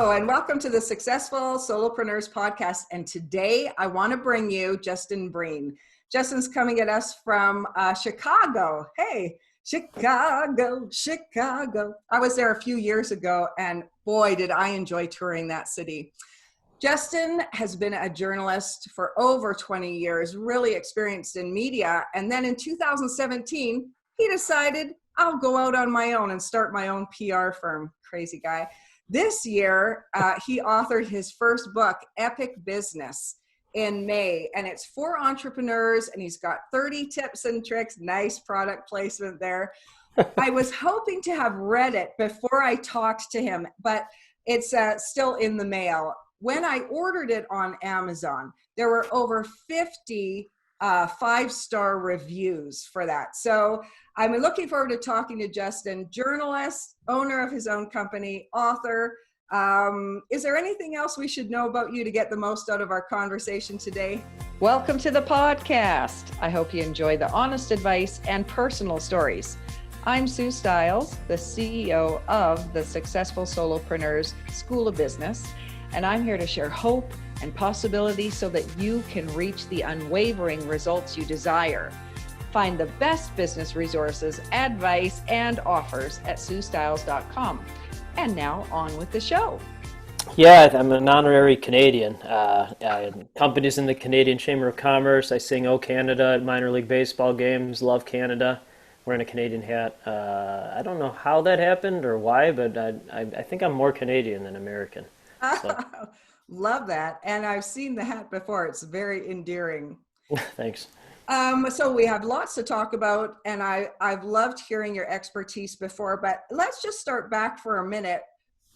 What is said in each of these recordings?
Hello, and welcome to the Successful Solopreneurs podcast. And today I want to bring you Justin Breen. Justin's coming at us from Chicago. Hey, Chicago, Chicago. I was there a few years ago, and boy, did I enjoy touring that city. Justin has been a journalist for over 20 years, really experienced in media. And then in 2017, he decided, I'll go out on my own and start my own PR firm. Crazy guy. This year, he authored his first book, Epic Business, in May. And it's for entrepreneurs, and he's got 30 tips and tricks. Nice product placement there. I was hoping to have read it before I talked to him, but it's still in the mail. When I ordered it on Amazon, there were over 50 five-star reviews for that. So I'm looking forward to talking to Justin, journalist, owner of his own company, author. Is there anything else we should know about you to get the most out of our conversation today? Welcome to the podcast. I hope you enjoy the honest advice and personal stories. I'm Sue Stiles, the CEO of the Successful Solopreneurs School of Business, and I'm here to share hope and possibility so that you can reach the unwavering results you desire. Find the best business resources, advice, and offers at SueStiles.com. And now on with the show. Yeah, I'm an honorary Canadian. Companies in the Canadian Chamber of Commerce. I sing "Oh Canada" at minor league baseball games. Love Canada. Wearing a Canadian hat. I don't know how that happened or why, but I think I'm more Canadian than American. So. Love that. And I've seen the hat before. It's very endearing. Thanks. So we have lots to talk about, and I've loved hearing your expertise before, but let's just start back for a minute.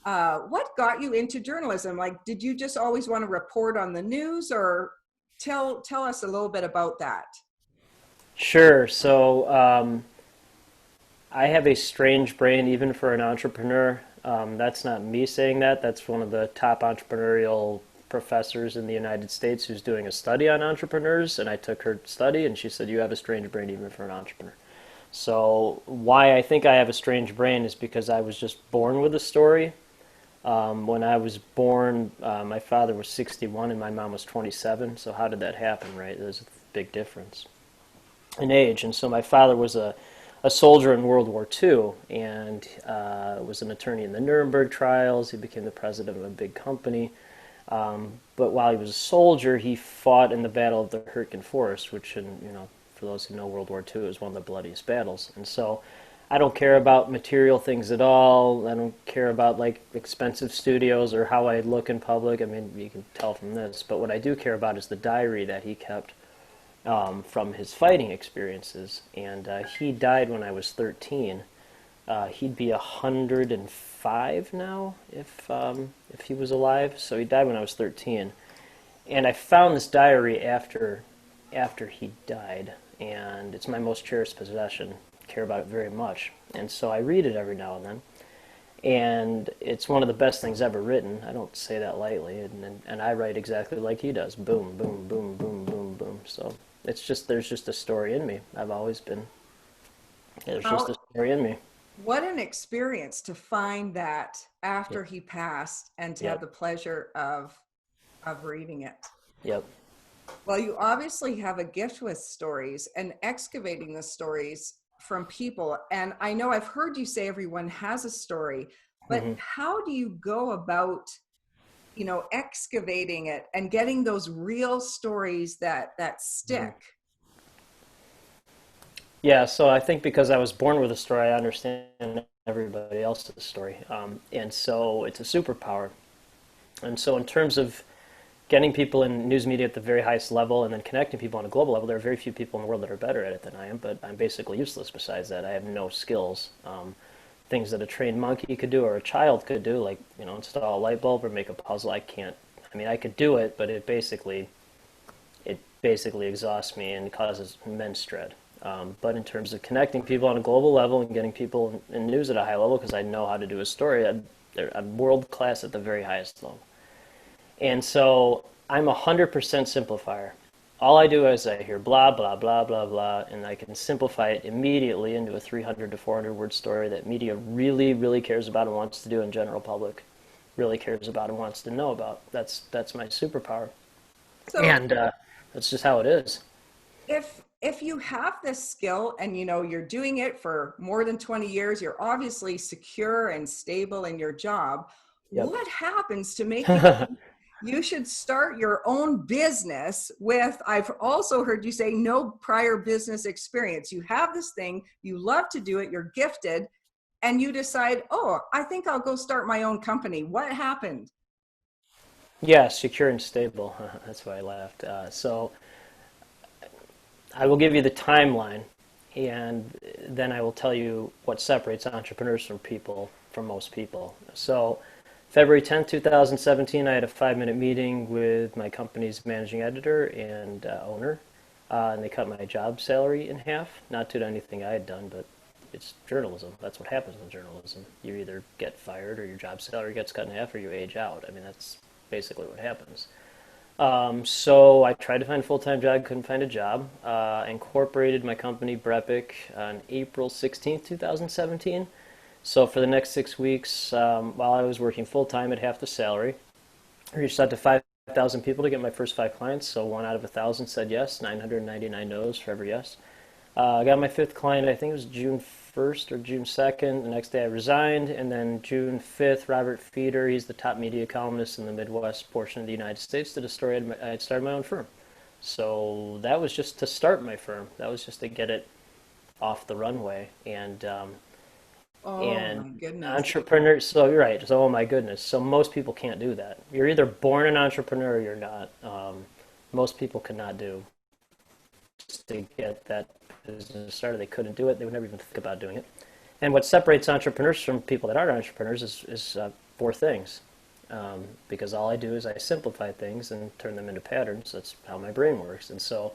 What got you into journalism? Like, did you just always want to report on the news, or tell us a little bit about that? Sure. So I have a strange brain, even for an entrepreneur. That's not me saying that. That's one of the top entrepreneurial professors in the United States who's doing a study on entrepreneurs, and I took her study, and she said, you have a strange brain even for an entrepreneur. So why I think I have a strange brain is because I was just born with a story. When I was born, my father was 61 and my mom was 27, so how did that happen, right? There's a big difference in age. And so my father was a soldier in World War II and was an attorney in the Nuremberg trials. He became the president of a big company. But while he was a soldier, he fought in the Battle of the Hurtgen Forest, which, for those who know World War II, is one of the bloodiest battles. And so I don't care about material things at all. I don't care about like expensive studios or how I look in public. I mean, you can tell from this. But what I do care about is the diary that he kept from his fighting experiences. And he died when I was 13. He'd be 105 now if he was alive. So he died when I was 13. And I found this diary after he died, and it's my most cherished possession. I care about it very much. And so I read it every now and then. And it's one of the best things ever written. I don't say that lightly. And I write exactly like he does. Boom, boom, boom, boom, boom, boom. So there's just a story in me. I've always been. There's just a story in me. What an experience to find that after he passed, and to have the pleasure of reading it. Yep. Well, you obviously have a gift with stories and excavating the stories from people. And I know I've heard you say everyone has a story, but how do you go about, excavating it and getting those real stories that stick? Yeah, so I think because I was born with a story, I understand everybody else's story. And so it's a superpower. And so in terms of getting people in news media at the very highest level and then connecting people on a global level, there are very few people in the world that are better at it than I am, but I'm basically useless besides that. I have no skills. Things that a trained monkey could do or a child could do, like, install a light bulb or make a puzzle, I can't. I mean, I could do it, but it basically exhausts me and causes immense dread. But in terms of connecting people on a global level and getting people in news at a high level, because I know how to do a story, I'm world class at the very highest level. And so I'm 100% simplifier. All I do is I hear blah, blah, blah, blah, blah, and I can simplify it immediately into a 300 to 400 word story that media really, really cares about and wants to do in general public. really cares about and wants to know about. That's my superpower. So And that's just how it is. if you have this skill and you're doing it for more than 20 years, you're obviously secure and stable in your job. Yep. What happens to make you should start your own business with, I've also heard you say, no prior business experience. You have this thing, you love to do it, you're gifted, and you decide, oh, I think I'll go start my own company. What happened? Yeah, secure and stable. That's why I laughed. So I will give you the timeline, and then I will tell you what separates entrepreneurs from most people. So February 10th, 2017, I had a 5-minute meeting with my company's managing editor and owner, and they cut my job salary in half. Not due to anything I had done, but it's journalism. That's what happens in journalism. You either get fired or your job salary gets cut in half or you age out. I mean, that's basically what happens. So I tried to find a full-time job, couldn't find a job. Incorporated my company, Brepic, on April 16th, 2017. So for the next 6 weeks, while I was working full-time at half the salary, I reached out to 5,000 people to get my first 5 clients. So 1 out of 1,000 said yes, 999 no's for every yes. I got my 5th client, I think it was June 1st or June 2nd. The next day I resigned, and then June 5th, Robert Feeder, he's the top media columnist in the Midwest portion of the United States, did a story. I had started my own firm. So that was just to start my firm. That was just to get it off the runway. And My goodness. entrepreneurs, so you're right. So, oh my goodness. So most people can't do that. You're either born an entrepreneur or you're not. Most people could not do just to get that business started. They couldn't do it. They would never even think about doing it. And what separates entrepreneurs from people that aren't entrepreneurs is 4 things. Because all I do is I simplify things and turn them into patterns. That's how my brain works. And so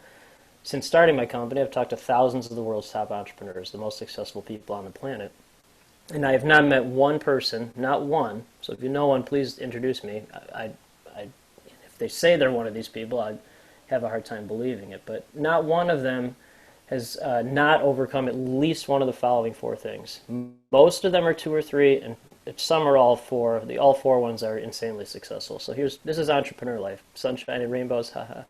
since starting my company, I've talked to thousands of the world's top entrepreneurs, the most successful people on the planet. And I have not met one person, not one. So if you know one, please introduce me. If they say they're one of these people, I have a hard time believing it. But not one of them has not overcome at least one of the following 4 things. Most of them are 2 or 3, and some are all 4. The all 4 ones are insanely successful. So this is entrepreneur life. Sunshine and rainbows, haha.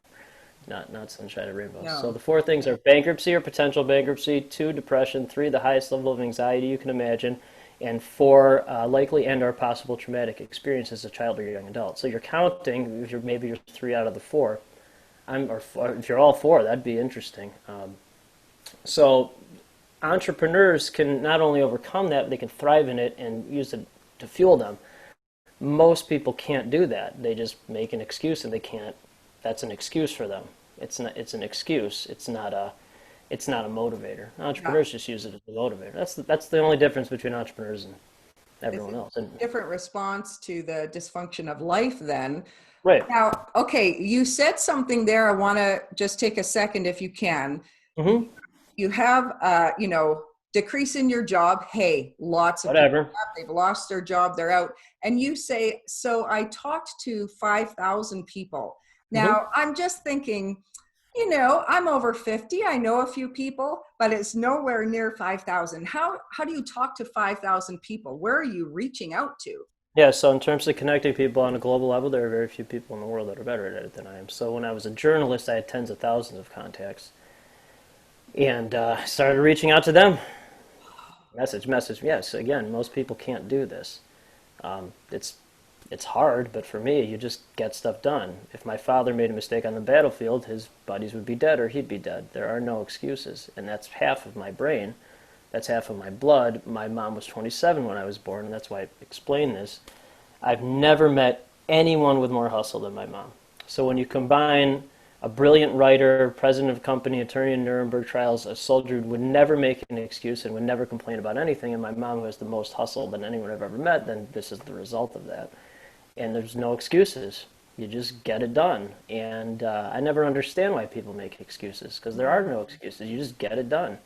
Not sunshine and rainbows. No. So the 4 things are bankruptcy or potential bankruptcy, 2, depression, 3, the highest level of anxiety you can imagine, and 4, likely and or possible traumatic experience as a child or young adult. So you're counting, maybe you're 3 out of the 4. Or if you're all 4, that'd be interesting. So entrepreneurs can not only overcome that, but they can thrive in it and use it to fuel them. Most people can't do that. They just make an excuse and they can't. That's an excuse for them. It's an excuse. It's not a motivator. Entrepreneurs just use it as a motivator. That's the only difference between entrepreneurs and everyone else. And Different response to the dysfunction of life then. right. Now, okay, you said something there. I want to just take a second if you can. Mm-hmm. You have, decrease in your job. Hey, lots of Whatever. people they've lost their job. They're out. And you say, so I talked to 5,000 people. Now, I'm just thinking, I'm over 50. I know a few people, but it's nowhere near 5,000. How do you talk to 5,000 people? Where are you reaching out to? Yeah, so in terms of connecting people on a global level, there are very few people in the world that are better at it than I am. So when I was a journalist, I had tens of thousands of contacts. And started reaching out to them. Message. Yes, again, most people can't do this. It's hard, but for me, you just get stuff done. If my father made a mistake on the battlefield, his buddies would be dead or he'd be dead. There are no excuses, and that's half of my brain. That's half of my blood. My mom was 27 when I was born, and that's why I explain this. I've never met anyone with more hustle than my mom. So when you combine a brilliant writer, president of a company, attorney in Nuremberg trials, a soldier who would never make an excuse and would never complain about anything, and my mom who has the most hustle than anyone I've ever met, then this is the result of that. And there's no excuses. You just get it done. And I never understand why people make excuses, because there are no excuses. You just get it done.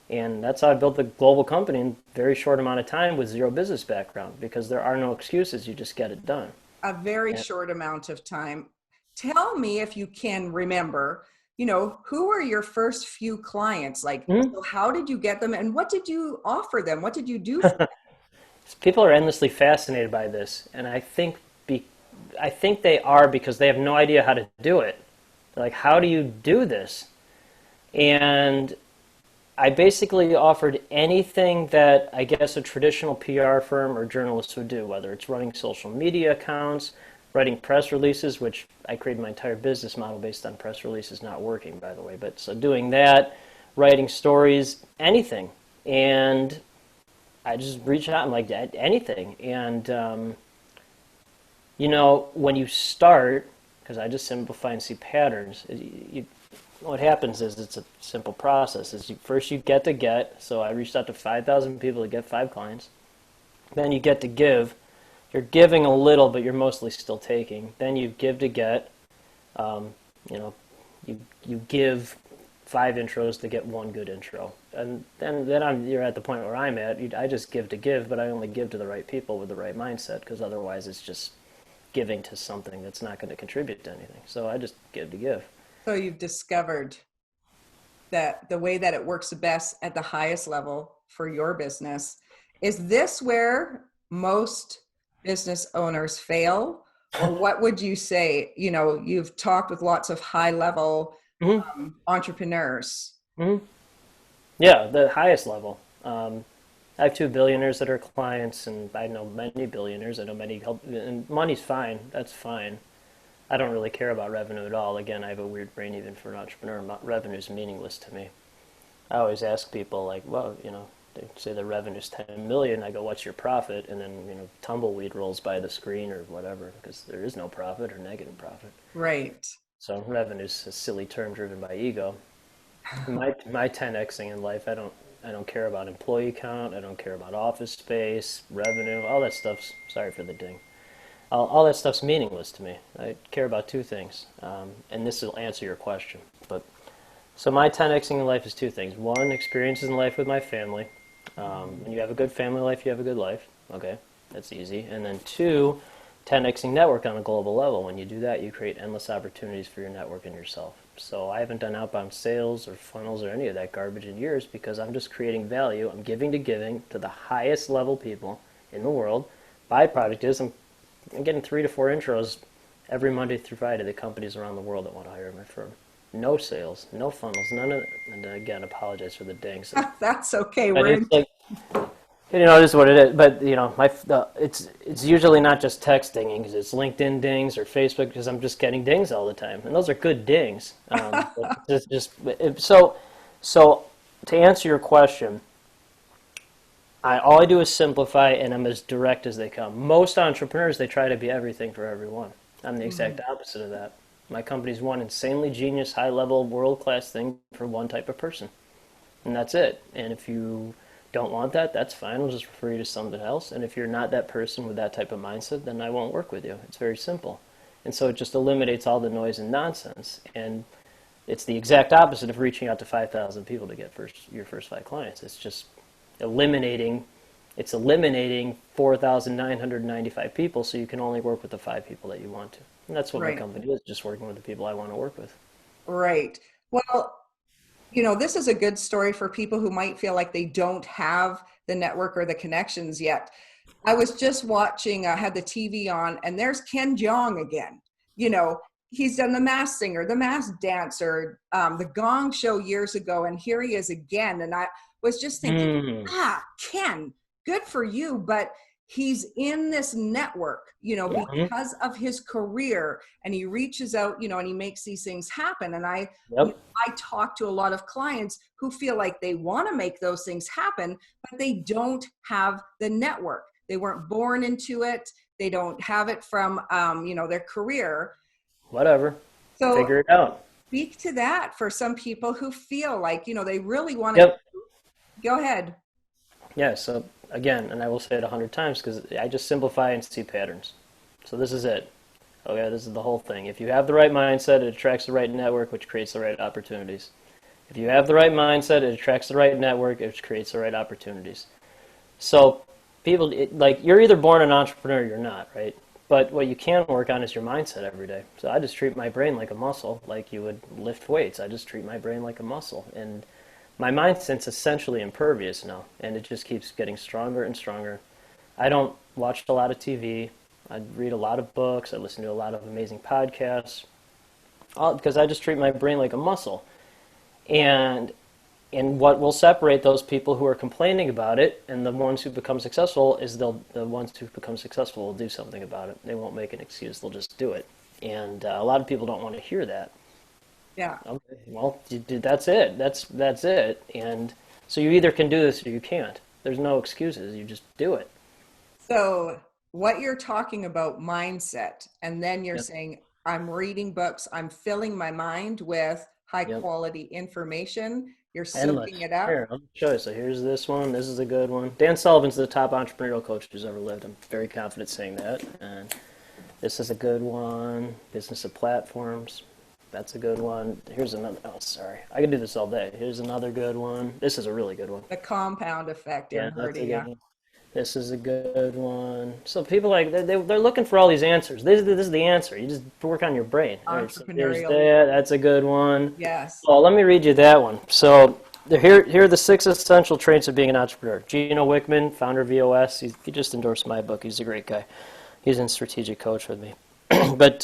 And that's how I built a global company in a very short amount of time with zero business background, because there are no excuses. You just get it done. A very short amount of time. Tell me, if you can remember, who were your first few clients? Like, so how did you get them and what did you offer them? What did you do for them? People are endlessly fascinated by this, and I think they are because they have no idea how to do it. They're like, how do you do this? And I basically offered anything that I guess a traditional PR firm or journalist would do, whether it's running social media accounts, writing press releases, which I created my entire business model based on press releases not working, by the way. But so doing that, writing stories, anything. And I just reached out and like anything. And, when you start, because I just simplify and see patterns, what happens is it's a simple process. First you get. So I reached out to 5,000 people to get 5 clients. Then you get to give. You're giving a little, but you're mostly still taking. Then you give to get. You give 5 intros to get 1 good intro. And then you're at the point where I'm at. I just give to give, but I only give to the right people with the right mindset, because otherwise it's just giving to something that's not going to contribute to anything. So I just give to give. So you've discovered that the way that it works the best at the highest level for your business. Is this where most business owners fail? Or what would you say? You've talked with lots of high level entrepreneurs. Mm-hmm. Yeah, the highest level. I have 2 billionaires that are clients, and I know many billionaires. I know many help, and money's fine. That's fine. I don't really care about revenue at all. Again, I have a weird brain even for an entrepreneur. Revenue is meaningless to me. I always ask people, like, well, they say the revenue's 10 million. I go, what's your profit? And then, tumbleweed rolls by the screen or whatever, because there is no profit or negative profit. Right. So revenue's a silly term driven by ego. My 10xing in life, I don't care about employee count. I don't care about office space, revenue, all that stuff's, sorry for the ding. All that stuff's meaningless to me. I care about 2 things, and this will answer your question. So my 10xing in life is 2 things. 1, experiences in life with my family. When you have a good family life, you have a good life. Okay, that's easy. And then 2, 10xing network on a global level. When you do that, you create endless opportunities for your network and yourself. So I haven't done outbound sales or funnels or any of that garbage in years, because I'm just creating value. I'm giving to the highest level people in the world. Byproduct is I'm getting 3 to 4 intros every Monday through Friday to companies around the world that want to hire my firm. No sales, no funnels, none of it. And again, apologize for the dings. That's okay. This is what it is. But it's usually not just text dinging. It's LinkedIn dings or Facebook, because I'm just getting dings all the time, and those are good dings. So to answer your question, all I do is simplify, and I'm as direct as they come. Most entrepreneurs, they try to be everything for everyone. I'm the exact opposite of that. My company's one insanely genius, high-level, world-class thing for one type of person, and that's it. And if you don't want that, that's fine. We'll just refer you to something else. And if you're not that person with that type of mindset, then I won't work with you. It's very simple. And so it just eliminates all the noise and nonsense. And it's the exact opposite of reaching out to 5,000 people to get your first 5 clients. It's just eliminating 4,995 people, so you can only work with the 5 people that you want to. And that's what my company is, just working with the people I want to work with. Right. Well, this is a good story for people who might feel like they don't have the network or the connections yet. I was just watching, I had the TV on, and there's Ken Jeong again. He's done The Masked Singer, The Masked Dancer, the Gong Show years ago, and here he is again. And I was just thinking, Ken, good for you, but he's in this network, because of his career, and he reaches out, and he makes these things happen. And I talk to a lot of clients who feel like they want to make those things happen, but they don't have the network. They weren't born into it. They don't have it from, their career. Whatever. So figure it out. Speak to that for some people who feel like, they really want to. Go ahead. Yeah. So again, and I will say it 100 times, because I just simplify and see patterns. So this is it. Okay, this is the whole thing. If you have the right mindset, it attracts the right network, which creates the right opportunities. If you have the right mindset, it attracts the right network, which creates the right opportunities. So people, you're either born an entrepreneur or you're not, right? But what you can work on is your mindset every day. So I just treat my brain like a muscle, like you would lift weights. I just treat my brain like a muscle. And my mindset's essentially impervious now, and it just keeps getting stronger and stronger. I don't watch a lot of TV. I read a lot of books. I listen to a lot of amazing podcasts, all because I just treat my brain like a muscle. And what will separate those people who are complaining about it and the ones who become successful is the ones who become successful will do something about it. They won't make an excuse. They'll just do it. And a lot of people don't want to hear that. Yeah. Okay, well, that's it. That's it. And so you either can do this or you can't. There's no excuses. You just do it. So what you're talking about mindset, and then you're Yep. saying, I'm reading books, I'm filling my mind with high Yep. quality information. You're Endless. soaking it up. Here, I'll show you. So here's this one. This is a good one. Dan Sullivan's the top entrepreneurial coach who's ever lived. I'm very confident saying that. And this is a good one. Business of platforms. That's a good one. Here's another. Oh, sorry. I could do this all day. Here's another good one. This is a really good one. The compound effect, Yeah, I'm that's a hurting. good Yeah. one. This is a good one. So people like they're looking for all these answers. This is the answer. You just work on your brain. All right, so there's Entrepreneurial. that. That's a good one. Yes. Well, let me read you that one. So here are the 6 essential traits of being an entrepreneur. Gino Wickman, founder of EOS, he just endorsed my book. He's a great guy. He's in Strategic Coach with me. But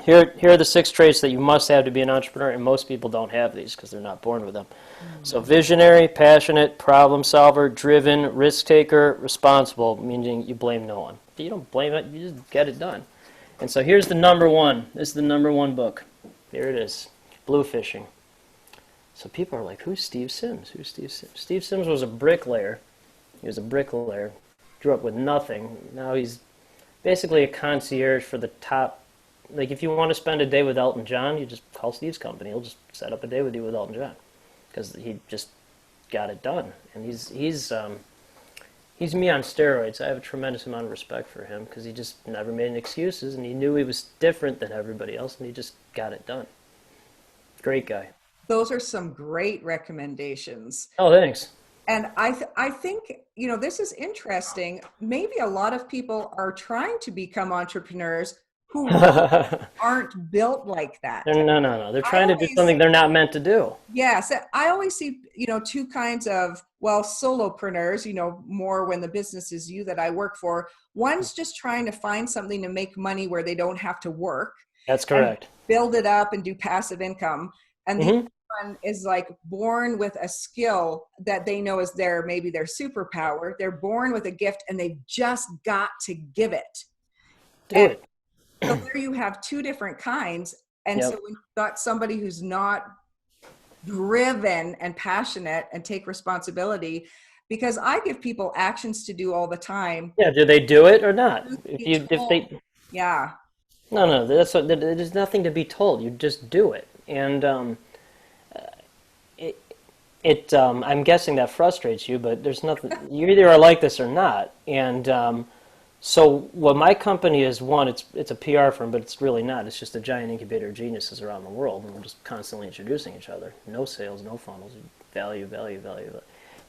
here are the 6 traits that you must have to be an entrepreneur, and most people don't have these because they're not born with them. So visionary, passionate, problem solver, driven, risk taker, responsible, meaning you blame no one. If you don't blame it, you just get it done. And so here's the number one. This is the number one book. Here it is, Blue Fishing. So people are like, who's Steve Sims? Who's Steve Sims? Steve Sims was a bricklayer. He was a bricklayer, grew up with nothing. Now he's basically a concierge for the top. Like if you want to spend a day with Elton John, you just call Steve's company. He'll just set up a day with you with Elton John because he just got it done. And he's me on steroids. I have a tremendous amount of respect for him because he just never made any excuses and he knew he was different than everybody else and he just got it done. Great guy. Those are some great recommendations. Oh, thanks. And I think, this is interesting. Maybe a lot of people are trying to become entrepreneurs who aren't built like that. No. They're trying to do something they're not meant to do. Yes. I always see, two kinds of, solopreneurs, more when the business is you that I work for. One's just trying to find something to make money where they don't have to work. That's correct. Build it up and do passive income. And the Mm-hmm. other one is like born with a skill that they know is maybe their superpower. They're born with a gift and they've just got to give it. Do it. So there you have 2 different kinds. And Yep. so when you've got somebody who's not driven and passionate and take responsibility, because I give people actions to do all the time. Yeah, do they do it or not? Yeah. No, there's nothing to be told. You just do it. And I'm guessing that frustrates you, but there's nothing. You either are like this or not. And so what my company is, it's a PR firm, but it's really not. It's just a giant incubator of geniuses around the world, and we're just constantly introducing each other. No sales, no funnels, value.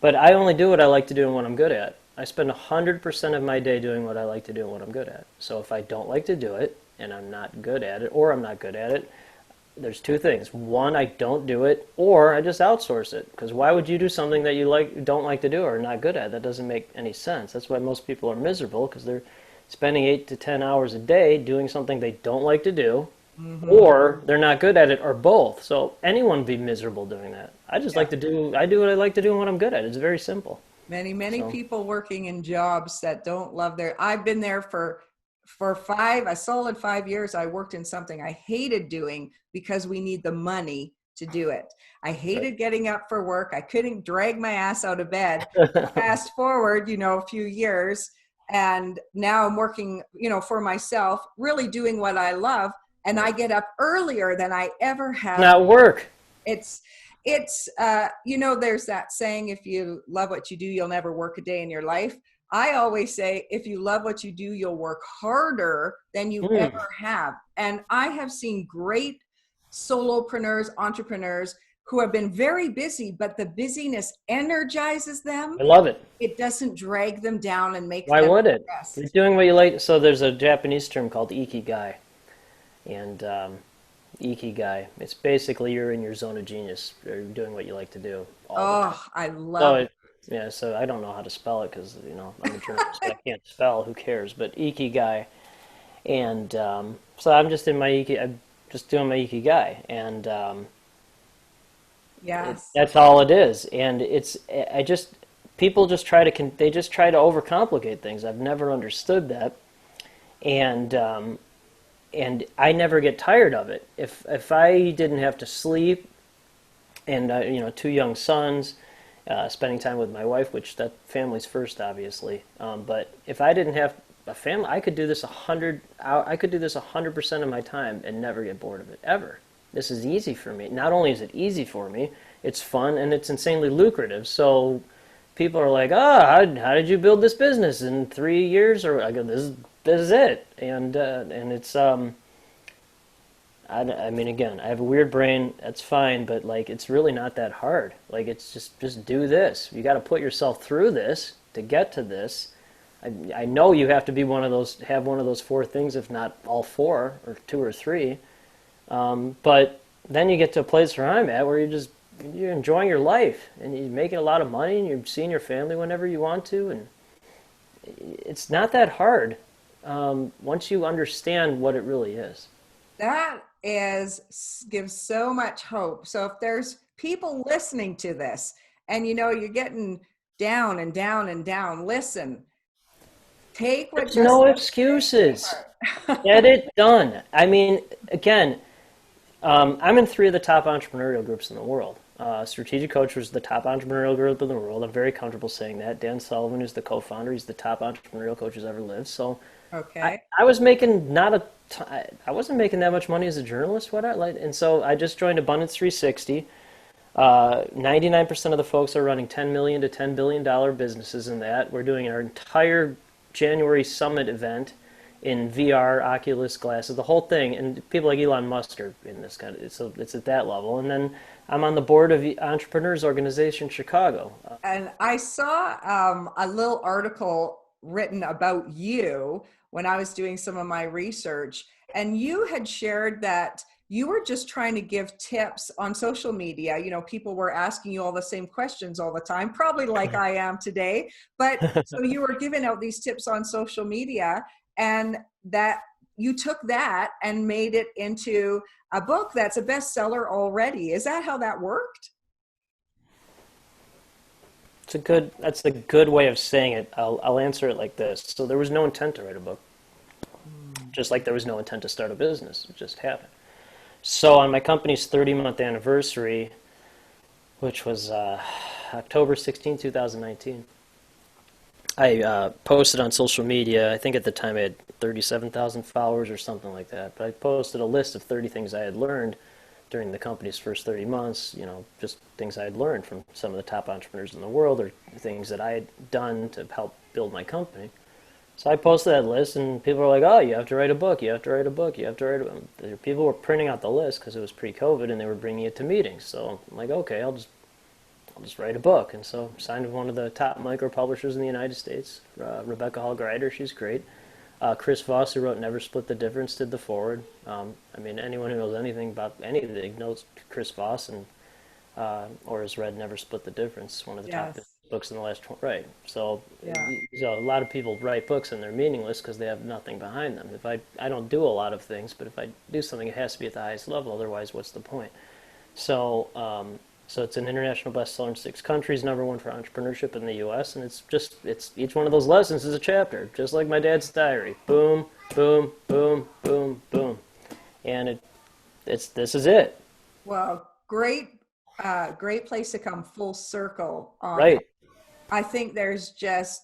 But I only do what I like to do and what I'm good at. I spend 100% of my day doing what I like to do and what I'm good at. So if I don't like to do it, and I'm not good at it, or I'm not good at it, there's 2 things. One, I don't do it, or I just outsource it. Because why would you do something that you don't like to do or are not good at? That doesn't make any sense. That's why most people are miserable, because they're spending 8 to 10 hours a day doing something they don't like to do, or they're not good at it, or both. So anyone would be miserable doing that. I just I do what I like to do and what I'm good at. It's very simple. Many people working in jobs that don't love I've been there for a solid 5 years. I worked in something I hated doing because we need the money to do it. I hated getting up for work. I couldn't drag my ass out of bed. Fast forward, a few years, and now I'm working, for myself, really doing what I love. And I get up earlier than I ever have. Not work. It's there's that saying, if you love what you do, you'll never work a day in your life. I always say, if you love what you do, you'll work harder than you ever have. And I have seen great solopreneurs, entrepreneurs who have been very busy, but the busyness energizes them. I love it. It doesn't drag them down and make Why them would it? stressed. You're doing what you like. So there's a Japanese term called Ikigai. And Ikigai, it's basically you're in your zone of genius. You're doing what you like to do. I love it. Yeah, so I don't know how to spell it because, I'm a journalist, but I can't spell. Who cares? But Ikigai. And so I'm just doing my Ikigai. And Yes. that's all it is. And people just they just try to overcomplicate things. I've never understood that. And I never get tired of it. If I didn't have to sleep, and two young sons, spending time with my wife, which that family's first, obviously. But if I didn't have a family, I could do this 100% of my time and never get bored of it ever. This is easy for me. Not only is it easy for me, it's fun and it's insanely lucrative. So people are like, "Oh, how did you build this business in 3 years?" Or I go, "This is it," and it's I mean, again, I have a weird brain. That's fine, but like, it's really not that hard. Like, it's just do this. You got to put yourself through this to get to this. I know you have to be have one of those four things, if not all four, or two or three. But then you get to a place where I'm at, where you're enjoying your life and you're making a lot of money and you're seeing your family whenever you want to, and it's not that hard once you understand what it really is. That gives so much hope. So if there's people listening to this and you're getting down and down and down, listen, take what There's no Justin excuses. said. Get it done. I mean, again, I'm in three of the top entrepreneurial groups in the world. Strategic Coach was the top entrepreneurial group in the world. I'm very comfortable saying that. Dan Sullivan, who's the co-founder, he's the top entrepreneurial coach who's ever lived. So Okay. I was making I wasn't making that much money as a journalist, and so I just joined Abundance 360. 99% of the folks are running $10 million to $10 billion businesses in that. We're doing our entire January summit event in VR, Oculus glasses, the whole thing. And people like Elon Musk are in this so it's at that level. And then I'm on the board of the Entrepreneurs Organization Chicago. And I saw a little article written about you when I was doing some of my research, and you had shared that you were just trying to give tips on social media. People were asking you all the same questions all the time, probably like I am today. But so you were giving out these tips on social media, and that you took that and made it into a book that's a bestseller already. Is that how that worked? That's a good way of saying it. I'll answer it like this. So there was no intent to write a book, just like there was no intent to start a business. It just happened. So on my company's 30-month anniversary, which was October 16, 2019, I posted on social media. I think at the time I had 37,000 followers or something like that. But I posted a list of 30 things I had learned during the company's first 30 months, just things I had learned from some of the top entrepreneurs in the world, or things that I had done to help build my company. So I posted that list, and people were like, "Oh, you have to write a book, you have to write a book, you have to write a book." People were printing out the list because it was pre-COVID, and they were bringing it to meetings. So I'm like, okay, I'll just write a book. And so signed with one of the top micro publishers in the United States, Rebecca Hall-Greider. She's great. Chris Voss, who wrote Never Split the Difference, did the forward. I mean, anyone who knows anything about anything knows Chris Voss, and or has read Never Split the Difference, one of the top books in the last 20. Right. So, so a lot of people write books and they're meaningless because they have nothing behind them. If I don't do a lot of things, but if I do something, it has to be at the highest level. Otherwise, what's the point? So, so it's an international bestseller in 6 countries, #1 for entrepreneurship in the U.S., and it's each one of those lessons is a chapter, just like my dad's diary. Boom, boom, boom, boom, boom, and this is it. Well, great place to come full circle on. Right. I think there's just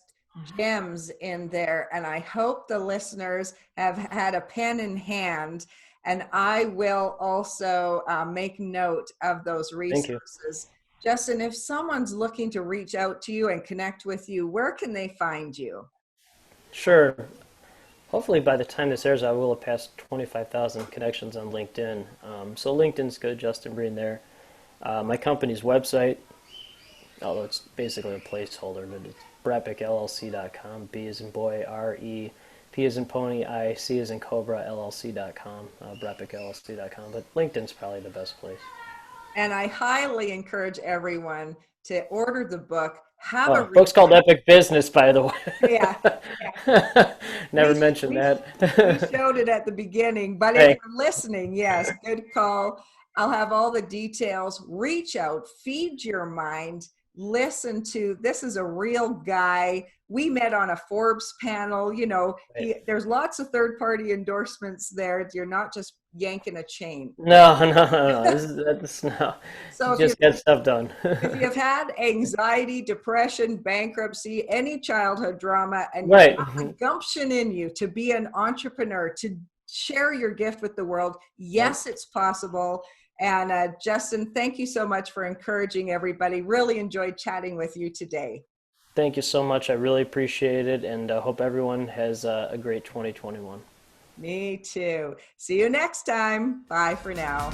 gems in there, and I hope the listeners have had a pen in hand. And I will also make note of those resources. Justin, if someone's looking to reach out to you and connect with you, where can they find you? Sure. Hopefully by the time this airs, I will have passed 25,000 connections on LinkedIn. So LinkedIn's good, Justin Breen there. My company's website, although it's basically a placeholder, but it's brepicllc.com, B as in boy, R-E, P as in pony, I, C as in cobra, LLC.com, brepicllc.com, but LinkedIn's probably the best place. And I highly encourage everyone to order the book. have a Oh, book's called Epic Business, by the yeah, way. Never we, mentioned we, we that. showed it at the beginning, but if Hey, you're listening, yes, good call. I'll have all the details. Reach out, feed your mind, listen to, this is a real guy. We met on a Forbes panel. You know, right. there's lots of third-party endorsements there. You're not just yanking a chain. No, no, no, no. That's no. So if you Just get stuff done. if you've had anxiety, depression, bankruptcy, any childhood drama, and you've Right. got the gumption in you to be an entrepreneur, to share your gift with the world, Yep. yes, it's possible. And Justin, thank you so much for encouraging everybody. Really enjoyed chatting with you today. Thank you so much. I really appreciate it, and hope everyone has a great 2021. Me too. See you next time. Bye for now.